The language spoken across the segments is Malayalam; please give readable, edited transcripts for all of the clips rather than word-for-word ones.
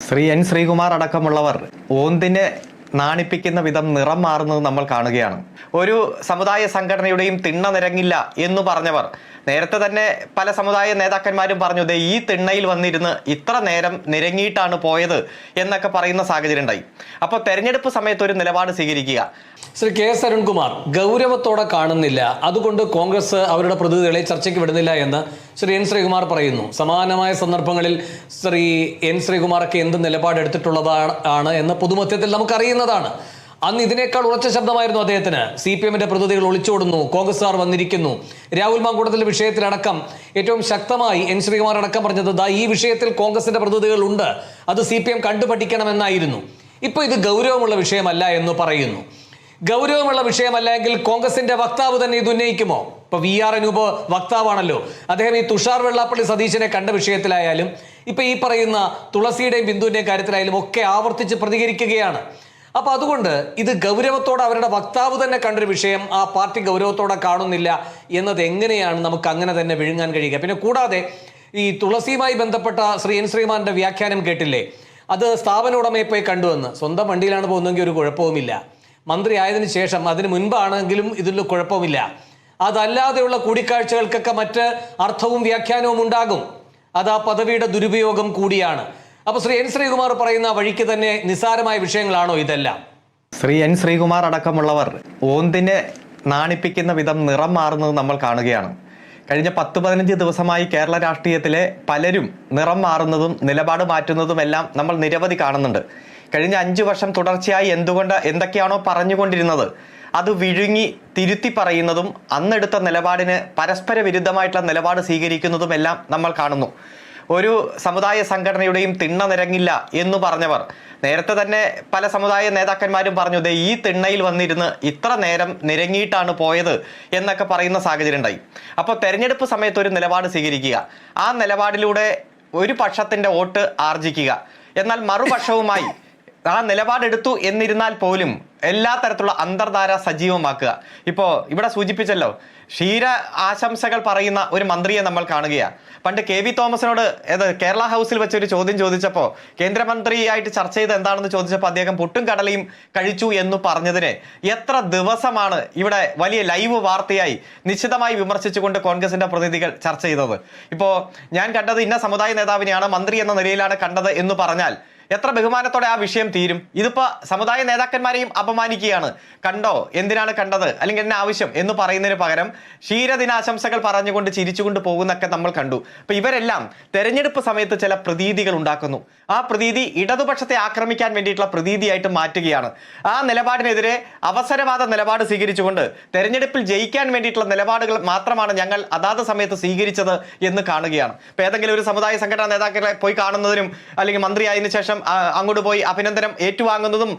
ശ്രീ എൻ ശ്രീകുമാർ അടക്കമുള്ളവർ ഓന്തിനെ നാണിപ്പിക്കുന്ന വിധം നിറം മാറുന്നത് നമ്മൾ കാണുകയാണ്. ഒരു സമുദായ സംഘടനയുടെയും തിണ്ണ നിരങ്ങില്ല എന്ന് പറഞ്ഞവർ നേരത്തെ തന്നെ പല സമുദായ നേതാക്കന്മാരും പറഞ്ഞു, ദേ ഈ തിണ്ണയിൽ വന്നിരുന്ന് ഇത്ര നേരം നിരങ്ങിയിട്ടാണ് പോയത് എന്നൊക്കെ പറയുന്ന സാഹചര്യം ഉണ്ടായി. അപ്പോൾ തെരഞ്ഞെടുപ്പ് സമയത്ത് ഒരു നിലപാട് സ്വീകരിക്കുക. ശ്രീ കെ എസ് അരുൺകുമാർ ഗൗരവത്തോടെ കാണുന്നില്ല, അതുകൊണ്ട് കോൺഗ്രസ് അവരുടെ പ്രതിനിധികളെ ചർച്ചയ്ക്ക് വിടുന്നില്ല എന്ന് ശ്രീ എൻ ശ്രീകുമാർ പറയുന്നു. സമാനമായ സന്ദർഭങ്ങളിൽ ശ്രീ എൻ ശ്രീകുമാറൊക്കെ എന്ത് നിലപാടെടുത്തിട്ടുള്ളതാണ് എന്ന് പൊതുമധ്യത്തിൽ നമുക്കറിയുന്നതാണ്. അന്ന് ഇതിനേക്കാൾ ഉറച്ച ശബ്ദമായിരുന്നു അദ്ദേഹത്തിന്. CPM-ന്റെ പ്രതിനിധികൾ ഒളിച്ചോടുന്നു, കോൺഗ്രസ്സുകാർ വന്നിരിക്കുന്നു. രാഹുൽ മാങ്കൂട്ടത്തിന്റെ വിഷയത്തിലടക്കം ഏറ്റവും ശക്തമായി എൻ ശ്രീകുമാർ അടക്കം പറഞ്ഞത് ഈ വിഷയത്തിൽ കോൺഗ്രസിന്റെ പ്രതിനിധികൾ ഉണ്ട്, അത് CPM കണ്ടുപഠിക്കണമെന്നായിരുന്നു. ഇപ്പൊ ഇത് ഗൗരവമുള്ള വിഷയമല്ല എന്ന് പറയുന്നു. ഗൗരവമുള്ള വിഷയമല്ല എങ്കിൽ കോൺഗ്രസിന്റെ വക്താവ് തന്നെ ഇത് ഉന്നയിക്കുമോ? ഇപ്പൊ VR അനൂപ് വക്താവാണല്ലോ. അദ്ദേഹം ഈ തുഷാർ വെള്ളാപ്പള്ളി സതീശനെ കണ്ട വിഷയത്തിലായാലും ഇപ്പൊ ഈ പറയുന്ന തുളസിയുടെയും ബിന്ദുവിന്റെയും കാര്യത്തിലായാലും ഒക്കെ ആവർത്തിച്ച് പ്രതികരിക്കുകയാണ്. അപ്പൊ അതുകൊണ്ട് ഇത് ഗൗരവത്തോടെ അവരുടെ വക്താവ് തന്നെ കണ്ടൊരു വിഷയം ആ പാർട്ടി ഗൗരവത്തോടെ കാണുന്നില്ല എന്നത് എങ്ങനെയാണ് നമുക്ക് അങ്ങനെ തന്നെ വിഴുങ്ങാൻ കഴിയുക? പിന്നെ കൂടാതെ ഈ തുളസിയുമായി ബന്ധപ്പെട്ട ശ്രീ എൻ ശ്രീമാന്റെ വ്യാഖ്യാനം കേട്ടില്ലേ? അത് സ്ഥാപന ഉടമയെ പോയി കണ്ടുവന്ന്. സ്വന്തം വണ്ടിയിലാണ് പോകുന്നതെങ്കിൽ ഒരു കുഴപ്പവുമില്ല. മന്ത്രി ആയതിനു ശേഷം, അതിന് മുൻപാണെങ്കിലും ഇതിൽ കുഴപ്പമില്ല. അതല്ലാതെയുള്ള കൂടിക്കാഴ്ചകൾക്കൊക്കെ മറ്റ് അർത്ഥവും വ്യാഖ്യാനവും ഉണ്ടാകും. അത് ആ പദവിയുടെ ദുരുപയോഗം കൂടിയാണ്. അപ്പൊ ശ്രീ എൻ ശ്രീകുമാർ പറയുന്ന വഴിക്ക് തന്നെ നിസ്സാരമായ വിഷയങ്ങളാണോ ഇതെല്ലാം? ശ്രീ എൻ ശ്രീകുമാർ അടക്കമുള്ളവർ ഓന്തിനെ നാണിപ്പിക്കുന്ന വിധം നിറം മാറുന്നത് നമ്മൾ കാണുകയാണ്. കഴിഞ്ഞ 10-15 ദിവസമായി കേരള രാഷ്ട്രീയത്തിലെ പലരും നിറം മാറുന്നതും നിലപാട് മാറ്റുന്നതുമെല്ലാം നമ്മൾ നിരവധി കാണുന്നുണ്ട്. കഴിഞ്ഞ 5 വർഷം തുടർച്ചയായി എന്തൊക്കെയാണോ പറഞ്ഞുകൊണ്ടിരുന്നത് അത് വിഴുങ്ങി തിരുത്തി പറയുന്നതും അന്നെടുത്ത നിലപാടിന് പരസ്പര വിരുദ്ധമായിട്ടുള്ള നിലപാട് സ്വീകരിക്കുന്നതുമെല്ലാം നമ്മൾ കാണുന്നു. ഒരു സമുദായ സംഘടനയുടെയും തിണ്ണ നിരങ്ങില്ല എന്ന് പറഞ്ഞവർ നേരത്തെ തന്നെ പല സമുദായ നേതാക്കന്മാരും പറഞ്ഞു, ദേ ഈ തിണ്ണയിൽ വന്നിരുന്ന് ഇത്ര നേരം നിരങ്ങിയിട്ടാണ് പോയത് എന്നൊക്കെ പറയുന്ന സാഹചര്യം ഉണ്ടായി. അപ്പോൾ തെരഞ്ഞെടുപ്പ് സമയത്ത് ഒരു നിലപാട് സ്വീകരിക്കുക, ആ നിലപാടിലൂടെ ഒരു പക്ഷത്തിന്റെ വോട്ട് ആർജിക്കുക. എന്നാൽ മറുപക്ഷവുമായി ആ നിലപാടെടുത്തു എന്നിരുന്നാൽ പോലും എല്ലാ തരത്തിലുള്ള അന്തർധാര സജീവമാക്കുക. ഇപ്പോൾ ഇവിടെ സൂചിപ്പിച്ചല്ലോ, ക്ഷീര ആശംസകൾ പറയുന്ന ഒരു മന്ത്രിയെ നമ്മൾ കാണുകയാണ്. പണ്ട് KV തോമസിനോട് കേരള ഹൗസിൽ വെച്ചൊരു ചോദ്യം ചോദിച്ചപ്പോൾ, കേന്ദ്രമന്ത്രിയായിട്ട് ചർച്ച ചെയ്ത് എന്താണെന്ന് ചോദിച്ചപ്പോൾ അദ്ദേഹം പുട്ടും കടലയും കഴിച്ചു എന്ന് പറഞ്ഞതിന് എത്ര ദിവസമാണ് ഇവിടെ വലിയ ലൈവ് വാർത്തയായി നിശ്ചിതമായി വിമർശിച്ചുകൊണ്ട് കോൺഗ്രസിന്റെ പ്രതിനിധികൾ ചർച്ച ചെയ്തത്. ഇപ്പോൾ ഞാൻ കണ്ടത് ഇന്ന സമുദായ നേതാവിനെയാണ്, മന്ത്രി എന്ന നിലയിലാണ് കണ്ടത് എന്ന് പറഞ്ഞാൽ എത്ര ബഹുമാനത്തോടെ ആ വിഷയം തീരും? ഇതിപ്പോ സമുദായ നേതാക്കന്മാരെയും അപമാനിക്കുകയാണ്. കണ്ടോ, എന്തിനാണ് കണ്ടത്, അല്ലെങ്കിൽ എന്നെ ആവശ്യം എന്ന് പറയുന്നതിന് പകരം ക്ഷീരദിനാശംസകൾ പറഞ്ഞുകൊണ്ട് ചിരിച്ചുകൊണ്ട് പോകുന്നൊക്കെ നമ്മൾ കണ്ടു. അപ്പൊ ഇവരെല്ലാം തെരഞ്ഞെടുപ്പ് സമയത്ത് ചില പ്രതീതികൾ ഉണ്ടാക്കുന്നു. ആ പ്രതീതി ഇടതുപക്ഷത്തെ ആക്രമിക്കാൻ വേണ്ടിയിട്ടുള്ള പ്രതീതിയായിട്ട് മാറ്റുകയാണ്. ആ നിലപാടിനെതിരെ അവസരവാദ നിലപാട് സ്വീകരിച്ചുകൊണ്ട് തെരഞ്ഞെടുപ്പിൽ ജയിക്കാൻ വേണ്ടിയിട്ടുള്ള നിലപാടുകൾ മാത്രമാണ് ഞങ്ങൾ അതാത് സമയത്ത് സ്വീകരിച്ചത് എന്ന് കാണുകയാണ്. ഇപ്പൊ ഏതെങ്കിലും ഒരു സമുദായ സംഘടനാ നേതാക്കളെ പോയി കാണുന്നതിനും അല്ലെങ്കിൽ മന്ത്രിയായതിനു ശേഷം അങ്ങോട്ട് പോയി അഭിനന്ദനം ഏറ്റുവാങ്ങുന്നതും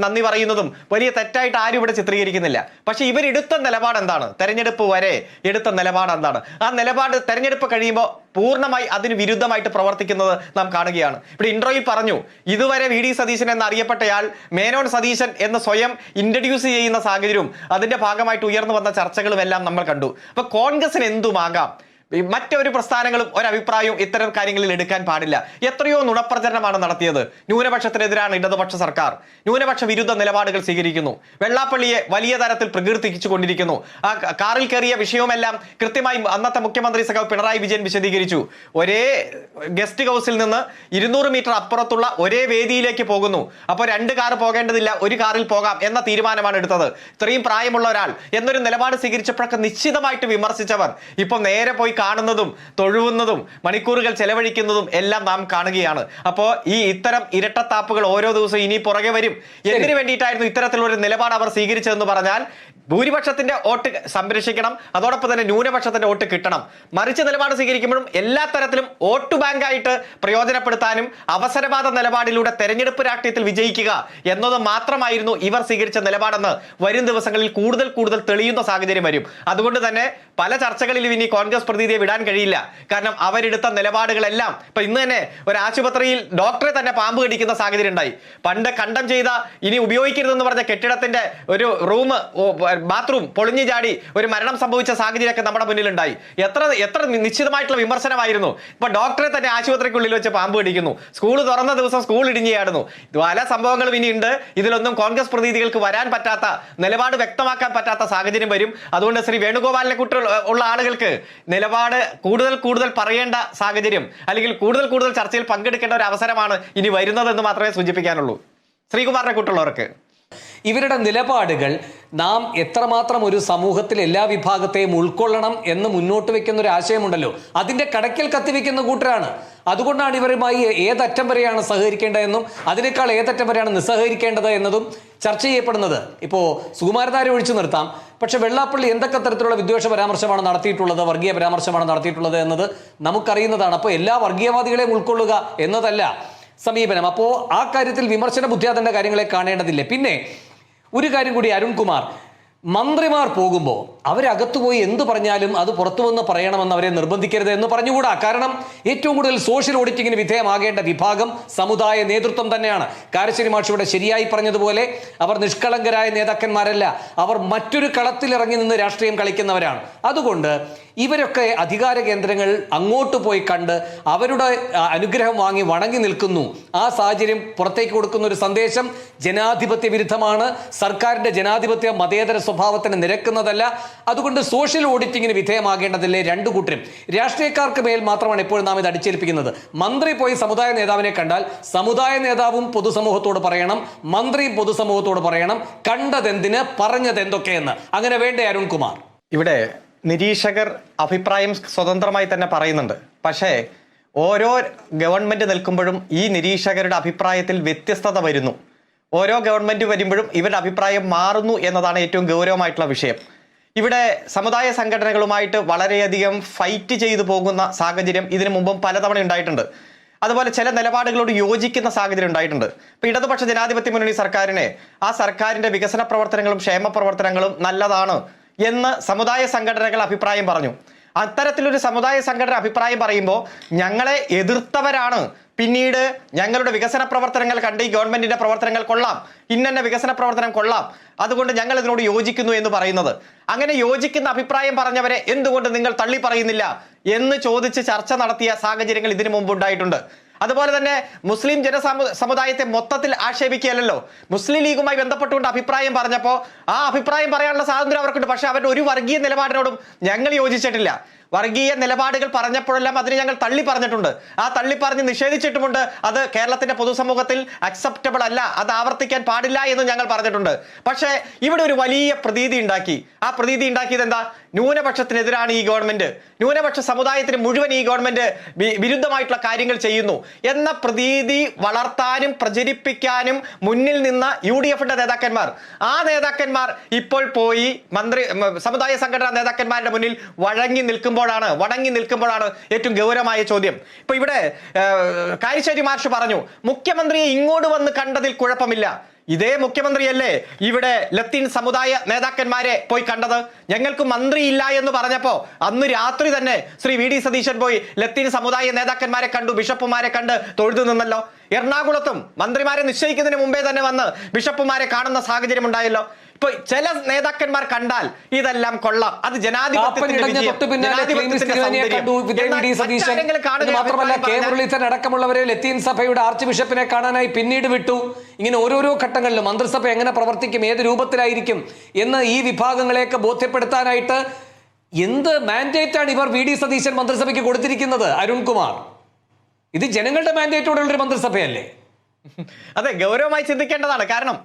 നന്ദി പറയുന്നതും വലിയ തെറ്റായിട്ട് ആരും ഇവിടെ ചിത്രീകരിക്കുന്നില്ല. പക്ഷെ ഇവരെടുത്ത നിലപാട് എന്താണ്? തെരഞ്ഞെടുപ്പ് വരെ എടുത്ത നിലപാട് എന്താണ്? ആ നിലപാട് തെരഞ്ഞെടുപ്പ് കഴിയുമ്പോൾ പൂർണ്ണമായി അതിന് വിരുദ്ധമായിട്ട് പ്രവർത്തിക്കുന്നത് നാം കാണുകയാണ്. ഇവിടെ ഇൻട്രോയിൽ പറഞ്ഞു, ഇതുവരെ VD സതീശൻ എന്നറിയപ്പെട്ടയാൾ മേനോൻ സതീശൻ എന്ന് സ്വയം ഇൻട്രൊഡ്യൂസ് ചെയ്യുന്ന സാഹചര്യവും അതിന്റെ ഭാഗമായിട്ട് ഉയർന്നു വന്ന ചർച്ചകളും എല്ലാം നമ്മൾ കണ്ടു. അപ്പൊ കോൺഗ്രസിന് എന്തുമാകാം, മറ്റൊരു പ്രസ്ഥാനങ്ങളും ഒരഭിപ്രായവും ഇത്തരം കാര്യങ്ങളിൽ എടുക്കാൻ പാടില്ല. എത്രയോ നുണപ്രചരണമാണ് നടത്തിയത്. ന്യൂനപക്ഷത്തിനെതിരാണ് ഇടതുപക്ഷ സർക്കാർ, ന്യൂനപക്ഷ വിരുദ്ധ നിലപാടുകൾ സ്വീകരിക്കുന്നു, വെള്ളാപ്പള്ളിയെ വലിയ തരത്തിൽ പ്രകീർത്തിച്ചു കൊണ്ടിരിക്കുന്നു. ആ കാറിൽ കയറിയ വിഷയവുമെല്ലാം കൃത്യമായി അന്നത്തെ മുഖ്യമന്ത്രി സഖാവ് പിണറായി വിജയൻ വിശദീകരിച്ചു. ഒരേ ഗസ്റ്റ് ഹൗസിൽ നിന്ന് 200 മീറ്റർ അപ്പുറത്തുള്ള ഒരേ വേദിയിലേക്ക് പോകുന്നു. അപ്പോൾ 2 കാർ പോകേണ്ടതില്ല, ഒരു കാറിൽ പോകാം എന്ന തീരുമാനമാണ് എടുത്തത്. ഇത്രയും പ്രായമുള്ള ഒരാൾ എന്നൊരു നിലപാട് സ്വീകരിച്ചപ്പോഴൊക്കെ നിശ്ചിതമായിട്ട് വിമർശിച്ചവർ ഇപ്പോൾ നേരെ പോയി കാണുന്നതും തൊഴുവുന്നതും മണിക്കൂറുകൾ ചെലവഴിക്കുന്നതും എല്ലാം നാം കാണുകയാണ്. അപ്പോൾ ഈ ഇത്തരം ഇരട്ടത്താപ്പുകൾ ഓരോ ദിവസവും ഇനി പുറകെ വരും. എന്തിനു വേണ്ടിയിട്ടായിരുന്നു ഇത്തരത്തിലുള്ള നിലപാട് അവർ സ്വീകരിച്ചതെന്ന് പറഞ്ഞാൽ, ഭൂരിപക്ഷത്തിന്റെ വോട്ട് സംരക്ഷിക്കണം, അതോടൊപ്പം തന്നെ ന്യൂനപക്ഷത്തിന്റെ വോട്ട് കിട്ടണം. മറിച്ച് നിലപാട് സ്വീകരിക്കുമ്പോഴും എല്ലാ തരത്തിലും വോട്ട് ബാങ്കായിട്ട് പ്രയോജനപ്പെടുത്താനും അവസരവാദ നിലപാടിലൂടെ തെരഞ്ഞെടുപ്പ് രാഷ്ട്രീയത്തിൽ വിജയിക്കുക എന്നത് മാത്രമായിരുന്നു ഇവർ സ്വീകരിച്ച നിലപാടെന്ന് വരും ദിവസങ്ങളിൽ കൂടുതൽ തെളിയുന്ന സാഹചര്യം വരും. അതുകൊണ്ട് തന്നെ പല ചർച്ചകളിലും ഇനി കോൺഗ്രസ് പ്രതിനിധിയെ വിടാൻ കഴിയില്ല. കാരണം അവരെടുത്ത നിലപാടുകളെല്ലാം, ഇപ്പൊ ഇന്ന് തന്നെ ഒരു ആശുപത്രിയിൽ ഡോക്ടറെ തന്നെ പാമ്പ് കടിക്കുന്ന സാഹചര്യം ഉണ്ടായി. പണ്ട് കണ്ടം ചെയ്ത, ഇനി ഉപയോഗിക്കരുതെന്ന് പറഞ്ഞ കെട്ടിടത്തിന്റെ ഒരു റൂം ബാത്റൂം പൊളിഞ്ഞു ചാടി ഒരു മരണം സംഭവിച്ച സാഹചര്യമൊക്കെ നമ്മുടെ മുന്നിലുണ്ടായി. എത്ര നിശ്ചിതമായിട്ടുള്ള വിമർശനമായിരുന്നു. ഇപ്പൊ ഡോക്ടറെ തന്നെ ആശുപത്രിക്കുള്ളിൽ വെച്ച് പാമ്പ് കടിക്കുന്നു, സ്കൂൾ തുറന്ന ദിവസം സ്കൂൾ ഇടിഞ്ഞാടുന്നു. പല സംഭവങ്ങളും ഇനിയുണ്ട്. ഇതിലൊന്നും കോൺഗ്രസ് പ്രതിനിധികൾക്ക് വരാൻ പറ്റാത്ത, നിലപാട് വ്യക്തമാക്കാൻ പറ്റാത്ത സാഹചര്യം വരും. അതുകൊണ്ട് ശ്രീ വേണുഗോപാലിനെ ഉള്ള ആളുകൾക്ക് നിലപാട് കൂടുതൽ പറയേണ്ട സാഹചര്യം, അല്ലെങ്കിൽ കൂടുതൽ ചർച്ചയിൽ പങ്കെടുക്കേണ്ട ഒരു അവസരമാണ് ഇനി വരുന്നതെന്ന് മാത്രമേ സൂചിപ്പിക്കാനുള്ളൂ ശ്രീകുമാറിനെ കൂട്ടുള്ളവർക്ക്. ഇവരുടെ നിലപാടുകൾ നാം എത്രമാത്രം ഒരു സമൂഹത്തിൽ എല്ലാ വിഭാഗത്തെയും ഉൾക്കൊള്ളണം എന്ന് മുന്നോട്ട് വെക്കുന്ന ഒരു ആശയമുണ്ടല്ലോ, അതിന്റെ കടക്കൽ കത്തിവെക്കുന്ന കൂട്ടരാണ്. അതുകൊണ്ടാണ് ഇവരുമായി ഏതറ്റം വരെയാണ് സഹകരിക്കേണ്ടതെന്നും അതിനേക്കാൾ ഏതറ്റം വരെയാണ് നിസ്സഹകരിക്കേണ്ടത് എന്നതും ചർച്ച ചെയ്യപ്പെടുന്നത്. ഇപ്പോൾ സുകുമാരനാരെ ഒഴിച്ചു നിർത്താം, പക്ഷെ വെള്ളാപ്പള്ളി എന്തൊക്കെ തരത്തിലുള്ള വിദ്വേഷ പരാമർശമാണ് നടത്തിയിട്ടുള്ളത്, വർഗീയ പരാമർശമാണ് നടത്തിയിട്ടുള്ളത് എന്നത് നമുക്കറിയുന്നതാണ്. അപ്പോൾ എല്ലാ വർഗീയവാദികളെയും ഉൾക്കൊള്ളുക എന്നതല്ല സമീപനം. അപ്പോൾ ആ കാര്യത്തിൽ വിമർശന ബുദ്ധിയാതന്റെ കാര്യങ്ങളെ കാണേണ്ടതില്ലേ. പിന്നെ ഒരു കാര്യം കൂടി, അരുൺകുമാർ, മന്ത്രിമാർ പോകുമ്പോൾ അവരകത്തു പോയി എന്ത് പറഞ്ഞാലും അത് പുറത്തു വന്ന് പറയണമെന്ന് അവരെ നിർബന്ധിക്കരുത് എന്ന് പറഞ്ഞുകൂടാ. കാരണം ഏറ്റവും കൂടുതൽ സോഷ്യൽ ഓഡിറ്റിങ്ങിന് വിധേയമാകേണ്ട വിഭാഗം സമുദായ നേതൃത്വം തന്നെയാണ്. കാരശ്ശേരി മാഷ് ഇവിടെ ശരിയായി പറഞ്ഞതുപോലെ അവർ നിഷ്കളങ്കരായ നേതാക്കന്മാരല്ല, അവർ മറ്റൊരു കളത്തിലിറങ്ങി നിന്ന് രാഷ്ട്രീയം കളിക്കുന്നവരാണ്. അതുകൊണ്ട് ഇവരൊക്കെ അധികാര കേന്ദ്രങ്ങൾ അങ്ങോട്ട് പോയി കണ്ട് അവരുടെ അനുഗ്രഹം വാങ്ങി വണങ്ങി നിൽക്കുന്നു. ആ സാഹചര്യം പുറത്തേക്ക് കൊടുക്കുന്ന ഒരു സന്ദേശം ജനാധിപത്യ വിരുദ്ധമാണ്. സർക്കാരിന്റെ ജനാധിപത്യ മതേതര സ്വഭാവത്തിന് നിരക്കുന്നതല്ല. അതുകൊണ്ട് സോഷ്യൽ ഓഡിറ്റിങ്ങിന് വിധേയമാകേണ്ടതില്ലേ രണ്ടു കൂട്ടരും. രാഷ്ട്രീയക്കാർക്ക് മേൽ മാത്രമാണ് എപ്പോഴും നാം ഇത് അടിച്ചേൽപ്പിക്കുന്നത്. മന്ത്രി പോയി സമുദായ നേതാവിനെ കണ്ടാൽ സമുദായ നേതാവും പൊതുസമൂഹത്തോട് പറയണം, മന്ത്രിയും പൊതുസമൂഹത്തോട് പറയണം കണ്ടതെന്തിന് പറഞ്ഞത് എന്തൊക്കെയെന്ന്. അങ്ങനെ വേണ്ടേ അരുൺകുമാർ? ഇവിടെ നിരീക്ഷകർ അഭിപ്രായം സ്വതന്ത്രമായി തന്നെ പറയുന്നുണ്ട്. പക്ഷേ ഓരോ ഗവൺമെന്റ് നിൽക്കുമ്പോഴും ഈ നിരീക്ഷകരുടെ അഭിപ്രായത്തിൽ വ്യത്യസ്തത വരുന്നു. ഓരോ ഗവൺമെന്റ് വരുമ്പോഴും ഇവരുടെ അഭിപ്രായം മാറുന്നു എന്നതാണ് ഏറ്റവും ഗൗരവമായിട്ടുള്ള വിഷയം. ഇവിടെ സമുദായ സംഘടനകളുമായിട്ട് വളരെയധികം ഫൈറ്റ് ചെയ്തു പോകുന്ന സാഹചര്യം ഇതിനു മുമ്പും പലതവണ ഉണ്ടായിട്ടുണ്ട്. അതുപോലെ ചില നിലപാടുകളോട് യോജിക്കുന്ന സാഹചര്യം ഉണ്ടായിട്ടുണ്ട്. ഇപ്പൊ ഇടതുപക്ഷ ജനാധിപത്യ മുന്നണി സർക്കാരിനെ, ആ സർക്കാരിന്റെ വികസന പ്രവർത്തനങ്ങളും ക്ഷേമ പ്രവർത്തനങ്ങളും നല്ലതാണ് എന്ന് സമുദായ സംഘടനകൾ അഭിപ്രായം പറഞ്ഞു. അത്തരത്തിലൊരു സമുദായ സംഘടന അഭിപ്രായം പറയുമ്പോൾ ഞങ്ങളെ എതിർത്തവരാണ് പിന്നീട് ഞങ്ങളുടെ വികസന പ്രവർത്തനങ്ങൾ കണ്ട് ഈ ഗവൺമെന്റിന്റെ പ്രവർത്തനങ്ങൾ കൊള്ളാം, ഇന്ന വികസന പ്രവർത്തനം കൊള്ളാം, അതുകൊണ്ട് ഞങ്ങൾ ഇതിനോട് യോജിക്കുന്നു എന്ന് പറയുന്നത്. അങ്ങനെ യോജിക്കുന്ന അഭിപ്രായം പറഞ്ഞവരെ എന്തുകൊണ്ട് നിങ്ങൾ തള്ളി പറയുന്നില്ല എന്ന് ചോദിച്ച് ചർച്ച നടത്തിയ സാഹചര്യങ്ങൾ ഇതിനു മുമ്പ് ഉണ്ടായിട്ടുണ്ട്. അതുപോലെ തന്നെ മുസ്ലിം സമുദായത്തെ മൊത്തത്തിൽ ആക്ഷേപിക്കുകയല്ലോ, മുസ്ലിം ലീഗുമായി ബന്ധപ്പെട്ടുകൊണ്ട് അഭിപ്രായം പറഞ്ഞപ്പോൾ ആ അഭിപ്രായം പറയാനുള്ള സ്വാതന്ത്ര്യം അവർക്കുണ്ട്. പക്ഷെ അവരുടെ ഒരു വർഗീയ നിലപാടിനോടും ഞങ്ങൾ യോജിച്ചിട്ടില്ല. വർഗീയ നിലപാടുകൾ പറഞ്ഞപ്പോഴെല്ലാം അതിന് ഞങ്ങൾ തള്ളി പറഞ്ഞിട്ടുണ്ട്, ആ തള്ളി പറഞ്ഞ് നിഷേധിച്ചിട്ടുമുണ്ട്. അത് കേരളത്തിന്റെ പൊതുസമൂഹത്തിൽ അക്സെപ്റ്റബിൾ അല്ല, അത് ആവർത്തിക്കാൻ പാടില്ല എന്ന് ഞങ്ങൾ പറഞ്ഞിട്ടുണ്ട്. പക്ഷേ ഇവിടെ ഒരു വലിയ പ്രതീതി ഉണ്ടാക്കി. ആ പ്രതീതി ഉണ്ടാക്കിയത് എന്താ? ന്യൂനപക്ഷത്തിനെതിരാണ് ഈ ഗവൺമെന്റ്, ന്യൂനപക്ഷ സമുദായത്തിന് മുഴുവൻ ഈ ഗവൺമെന്റ് വിരുദ്ധമായിട്ടുള്ള കാര്യങ്ങൾ ചെയ്യുന്നു എന്ന പ്രതീതി വളർത്താനും പ്രചരിപ്പിക്കാനും മുന്നിൽ നിന്ന UDFന്റെ നേതാക്കന്മാർ, ആ നേതാക്കന്മാർ ഇപ്പോൾ പോയി സമുദായ സംഘടനാ നേതാക്കന്മാരുടെ മുന്നിൽ വണങ്ങി നിൽക്കുമ്പോഴാണ് ഏറ്റവും ഗൗരവമായ ചോദ്യം. ഇപ്പൊ ഇവിടെ കാരശ്ശേരി മാഷ് പറഞ്ഞു മുഖ്യമന്ത്രിയെ ഇങ്ങോട്ട് വന്ന് കണ്ടതിൽ കുഴപ്പമില്ല. ഇതേ മുഖ്യമന്ത്രിയല്ലേ ഇവിടെ ലത്തീൻ സമുദായ നേതാക്കന്മാരെ പോയി കണ്ടത്? ഞങ്ങൾക്ക് മന്ത്രിയില്ല എന്ന് പറഞ്ഞപ്പോ അന്ന് രാത്രി തന്നെ ശ്രീ VD സതീശൻ പോയി ലത്തീൻ സമുദായ നേതാക്കന്മാരെ കണ്ടു, ബിഷപ്പുമാരെ കണ്ട് തൊഴുതു നിന്നല്ലോ. എറണാകുളത്തും മന്ത്രിമാരെ നിശ്ചയിക്കുന്നതിന് മുമ്പേ തന്നെ വന്ന് ബിഷപ്പുമാരെ കാണുന്ന സാഹചര്യം ഉണ്ടായല്ലോ. ഇപ്പൊ ചില നേതാക്കന്മാർ കണ്ടാൽ ഇതെല്ലാം കൊള്ളാം, അത് മാത്രമല്ല കെ മുരളീധരൻ അടക്കമുള്ളവരെ ലത്തീൻ സഭയുടെ ആർച്ച് ബിഷപ്പിനെ കാണാനായി പിന്നീട് വിട്ടു. ഇങ്ങനെ ഓരോരോ ഘട്ടങ്ങളിലും മന്ത്രിസഭ എങ്ങനെ പ്രവർത്തിക്കും, ഏത് രൂപത്തിലായിരിക്കും എന്ന് ഈ വിഭാഗങ്ങളെയൊക്കെ ബോധ്യപ്പെടുത്താനായിട്ട് എന്ത് മാൻഡേറ്റാണ് ഇവർ VD സതീശൻ മന്ത്രിസഭയ്ക്ക് കൊടുത്തിരിക്കുന്നത്? അരുൺകുമാർ, ഇത് ജനങ്ങളുടെ മാൻഡേറ്റോടുള്ളൊരു മന്ത്രിസഭയല്ലേ? അതെ, ഗൗരവമായി ചിന്തിക്കേണ്ടതാണ്. കാരണം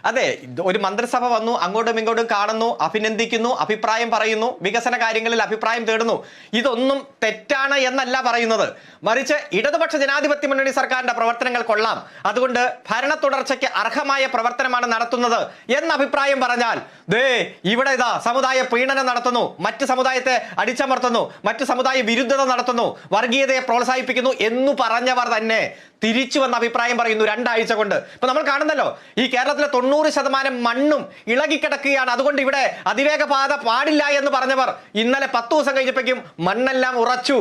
അതെ, ഒരു മന്ത്രിസഭ വന്നു, അങ്ങോട്ടും ഇങ്ങോട്ടും കാണുന്നു, അഭിനന്ദിക്കുന്നു, അഭിപ്രായം പറയുന്നു, വികസന കാര്യങ്ങളിൽ അഭിപ്രായം തേടുന്നു. ഇതൊന്നും തെറ്റാണ് എന്നല്ല പറയുന്നത്. മറിച്ച് ഇടതുപക്ഷ ജനാധിപത്യ മുന്നണി സർക്കാരിന്റെ പ്രവർത്തനങ്ങൾ കൊള്ളാം, അതുകൊണ്ട് ഭരണ തുടർച്ചയ്ക്ക് അർഹമായ പ്രവർത്തനമാണ് നടത്തുന്നത് എന്ന അഭിപ്രായം പറഞ്ഞാൽ ദേ ഇവിടെ ഇതാ സമുദായ പ്രീണനം നടത്തുന്നു, മറ്റ് സമുദായത്തെ അടിച്ചമർത്തുന്നു, മറ്റ് സമുദായ വിരുദ്ധത നടത്തുന്നു, വർഗീയതയെ പ്രോത്സാഹിപ്പിക്കുന്നു എന്ന് പറഞ്ഞവർ തന്നെ തിരിച്ചു വന്ന അഭിപ്രായം പറയുന്നു 2 ആഴ്ച കൊണ്ട്. ഇപ്പൊ നമ്മൾ കാണുന്നല്ലോ, ഈ കേരളത്തിലെ 90% മണ്ണും ഇളകിക്കിടക്കുകയാണ്. അതുകൊണ്ട് ഇവിടെ അതിവേഗ പാത പാടില്ല എന്ന് പറഞ്ഞവർ ഇന്നലെ 10 ദിവസം കഴിഞ്ഞപ്പോഴേക്കും മണ്ണെല്ലാം ഉറച്ചു.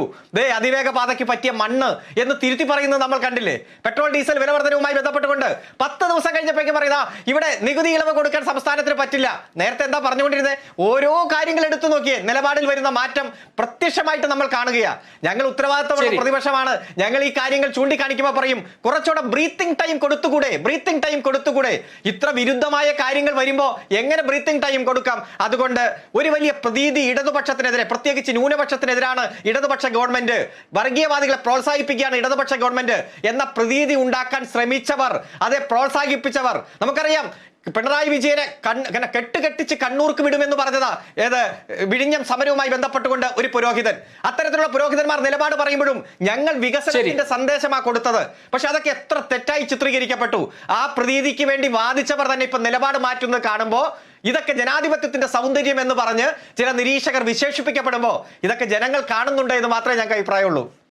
അതിവേഗ പാതയ്ക്ക് പറ്റിയ മണ്ണ് എന്ന് തിരുത്തി പറയുന്നത് നമ്മൾ കണ്ടില്ലേ? പെട്രോൾ ഡീസൽ വിലവർദ്ധനവുമായി ബന്ധപ്പെട്ടുകൊണ്ട് 10 ദിവസം കഴിഞ്ഞപ്പോഴേക്കും പറയുന്ന ഇവിടെ നികുതി ഇളവ് കൊടുക്കാൻ സംസ്ഥാനത്തിന് പറ്റില്ല. നേരത്തെ എന്താ പറഞ്ഞുകൊണ്ടിരുന്നത്? ഓരോ കാര്യങ്ങൾ എടുത്തു നോക്കിയേ, നിലപാടിൽ വരുന്ന മാറ്റം പ്രത്യക്ഷമായിട്ട് നമ്മൾ കാണുകയാണ്. ഞങ്ങൾ ഉത്തരവാദിത്തമുള്ള പ്രതിപക്ഷമാണ്. ഞങ്ങൾ ഈ കാര്യങ്ങൾ ചൂണ്ടിക്കാണിക്കുമ്പോൾ പറയും കുറച്ചുകൂടെ ബ്രീത്തിങ് ടൈം കൊടുത്തുകൂടെ. ഇത്ര വിരുദ്ധമായ കാര്യങ്ങൾ വരുമ്പോൾ എങ്ങനെ ബ്രീത്തിങ് ടൈം കൊടുക്കാം? അതുകൊണ്ട് ഒരു വലിയ പ്രതീതി ഇടതുപക്ഷത്തിനെതിരെ, പ്രത്യേകിച്ച് ന്യൂനപക്ഷത്തിനെതിരാണ് ഇടതുപക്ഷ ഗവൺമെന്റ്, വർഗീയവാദികളെ പ്രോത്സാഹിപ്പിക്കുകയാണ് ഇടതുപക്ഷ ഗവൺമെന്റ് എന്ന പ്രതീതി ഉണ്ടാക്കാൻ ശ്രമിച്ചവർ, അതെ പ്രോത്സാഹിപ്പിച്ചവർ. നമുക്കറിയാം പിണറായി വിജയനെ കെട്ടുകെട്ടിച്ച് കണ്ണൂർക്ക് വിടുമെന്ന് പറഞ്ഞതാ വിഴിഞ്ഞം സമരവുമായി ബന്ധപ്പെട്ടുകൊണ്ട് ഒരു പുരോഹിതൻ. അത്തരത്തിലുള്ള പുരോഹിതന്മാർ നിലപാട് പറയുമ്പോഴും ഞങ്ങൾ വികസനത്തിന്റെ സന്ദേശമാണ് കൊടുത്തത്. പക്ഷെ അതൊക്കെ എത്ര തെറ്റായി ചിത്രീകരിക്കപ്പെട്ടു. ആ പ്രതീതിക്ക് വേണ്ടി വാദിച്ചവർ തന്നെ ഇപ്പൊ നിലപാട് മാറ്റുന്നത് കാണുമ്പോൾ ഇതൊക്കെ ജനാധിപത്യത്തിന്റെ സൗന്ദര്യം എന്ന് പറഞ്ഞ് ചില നിരീക്ഷകർ വിശേഷിപ്പിക്കപ്പെടുമ്പോൾ ഇതൊക്കെ ജനങ്ങൾ കാണുന്നുണ്ട് എന്ന് മാത്രമേ ഞങ്ങൾക്ക് അഭിപ്രായമുള്ളൂ.